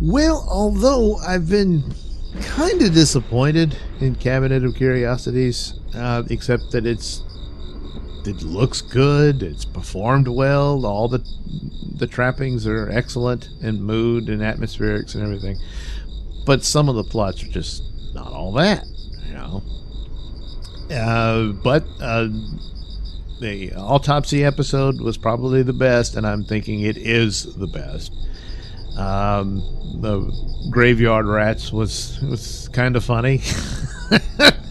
Well, although I've been kind of disappointed in Cabinet of Curiosities, except that it looks good, it's performed well, all the trappings are excellent in mood and atmospherics and everything. But some of the plots are just not all that, you know. But the autopsy episode was probably the best, and I'm thinking it is the best. The graveyard rats was kind of funny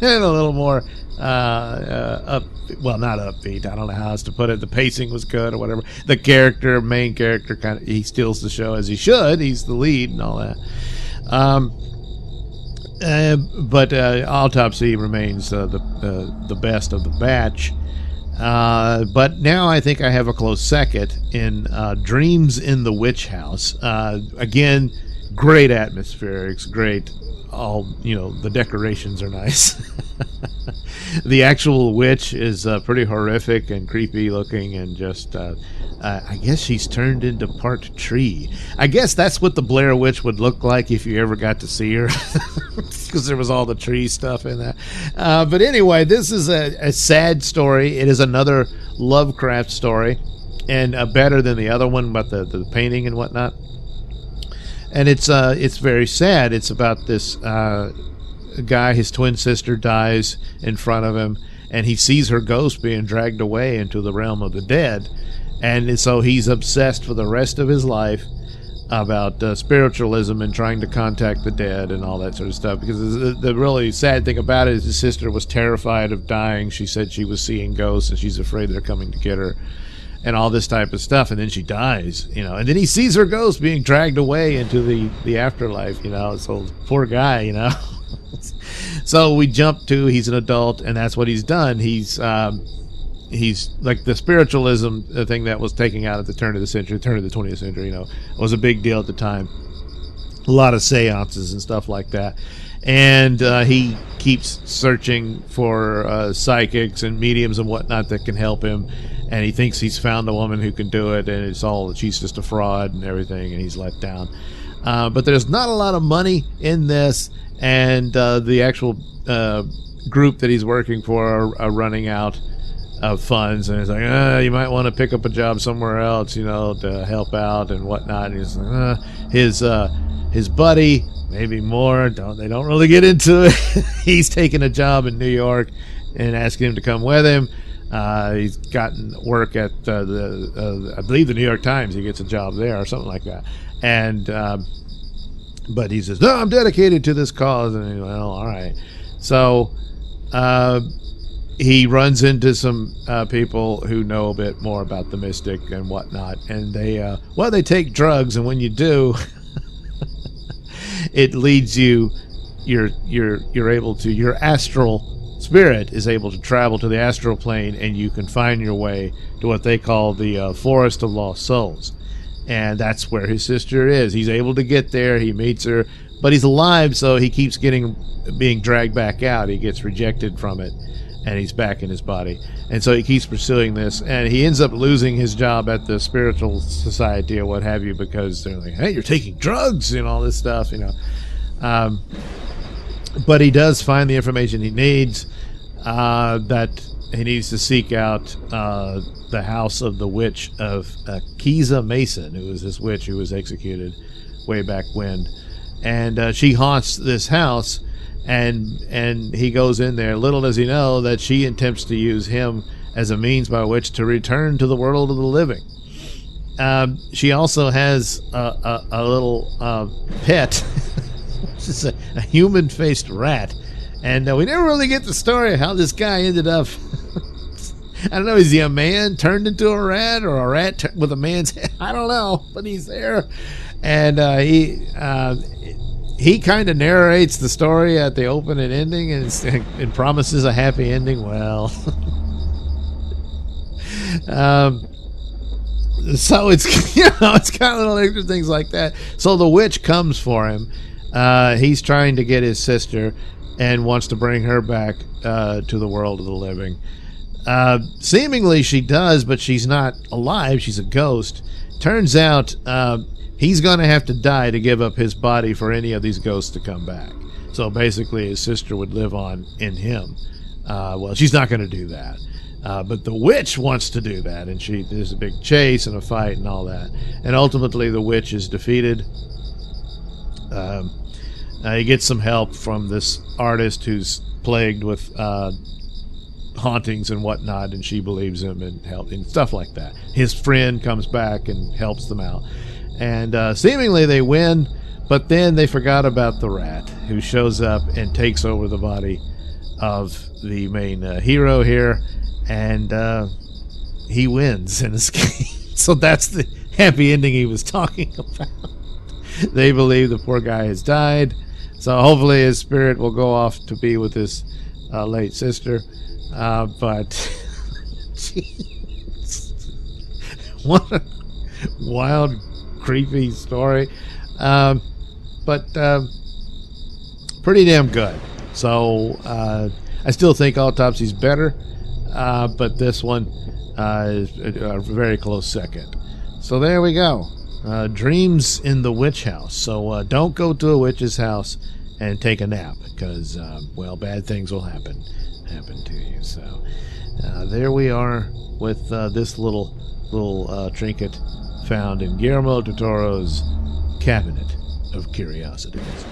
and a little more not upbeat. I don't know how else to put it. The pacing was good or whatever. The main character, kind of, he steals the show as he should. He's the lead and all that. But autopsy remains the best of the batch. But now I think I have a close second in Dreams in the Witch House. Again, great atmospherics, great. The decorations are nice. The actual witch is pretty horrific and creepy looking, and just I guess she's turned into part tree. I guess that's what the Blair Witch would look like if you ever got to see her, because there was all the tree stuff in that. But anyway, this is a sad story. It is another Lovecraft story, and better than the other one about the painting and whatnot. And it's very sad. It's about this guy, his twin sister dies in front of him, and he sees her ghost being dragged away into the realm of the dead. And so he's obsessed for the rest of his life about spiritualism and trying to contact the dead and all that sort of stuff. Because the really sad thing about it is his sister was terrified of dying. She said she was seeing ghosts, and she's afraid they're coming to get her, and all this type of stuff. And then she dies, and then he sees her ghost being dragged away into the afterlife, so poor guy, So we jump to, he's an adult, and that's what he's done. He's like the spiritualism thing that was taking out at the turn of the 20th century, was a big deal at the time. A lot of seances and stuff like that. And he keeps searching for psychics and mediums and whatnot that can help him. And he thinks he's found a woman who can do it, and she's just a fraud and everything, and he's let down. But there's not a lot of money in this, and the actual group that he's working for are running out of funds, and he's like, you might want to pick up a job somewhere else, to help out and whatnot. And he's like, his buddy, maybe more. They don't really get into it. He's taking a job in New York and asking him to come with him. He's gotten work at I believe the New York Times. He gets a job there or something like that. And but he says, no, I'm dedicated to this cause. And he's, well, all right. So he runs into some people who know a bit more about the mystic and whatnot. And they take drugs. And when you do, it leads you're able to, your astral spirit is able to travel to the astral plane, and you can find your way to what they call the Forest of Lost Souls. And that's where his sister is. He's able to get there. He meets her, but he's alive, so he keeps being dragged back out. He gets rejected from it, and he's back in his body. And so he keeps pursuing this, and he ends up losing his job at the spiritual society or what have you, because they're like, hey, you're taking drugs and all this stuff, But he does find the information he needs, that he needs to seek out the house of the witch of Kiza Mason, who was this witch who was executed way back when. And she haunts this house, and he goes in there. Little does he know that she attempts to use him as a means by which to return to the world of the living. She also has a little pet. Just a human-faced rat, and we never really get the story of how this guy ended up. I don't know, is he a man turned into a rat, or a rat with a man's head? I don't know, but he's there, and he kind of narrates the story at the open and ending, and promises a happy ending. Well, so it's it's kind of little extra things like that. So the witch comes for him. He's trying to get his sister and wants to bring her back to the world of the living. Seemingly she does, but she's not alive. She's a ghost. Turns out he's going to have to die to give up his body for any of these ghosts to come back. So basically his sister would live on in him. Well, she's not going to do that. But the witch wants to do that, and there's a big chase and a fight and all that. And ultimately the witch is defeated. He gets some help from this artist who's plagued with hauntings and whatnot, and she believes him and stuff like that. His friend comes back and helps them out, and seemingly they win, but then they forgot about the rat, who shows up and takes over the body of the main hero here, and he wins and escapes. So that's the happy ending he was talking about. They believe the poor guy has died, so hopefully his spirit will go off to be with his late sister. But geez, what a wild, creepy story. But pretty damn good. So I still think Autopsy's better, but this one is a very close second. So there we go. Dreams in the Witch House. So don't go to a witch's house and take a nap, because well, bad things will happen to you. So there we are with this little trinket found in Guillermo del Toro's Cabinet of Curiosities.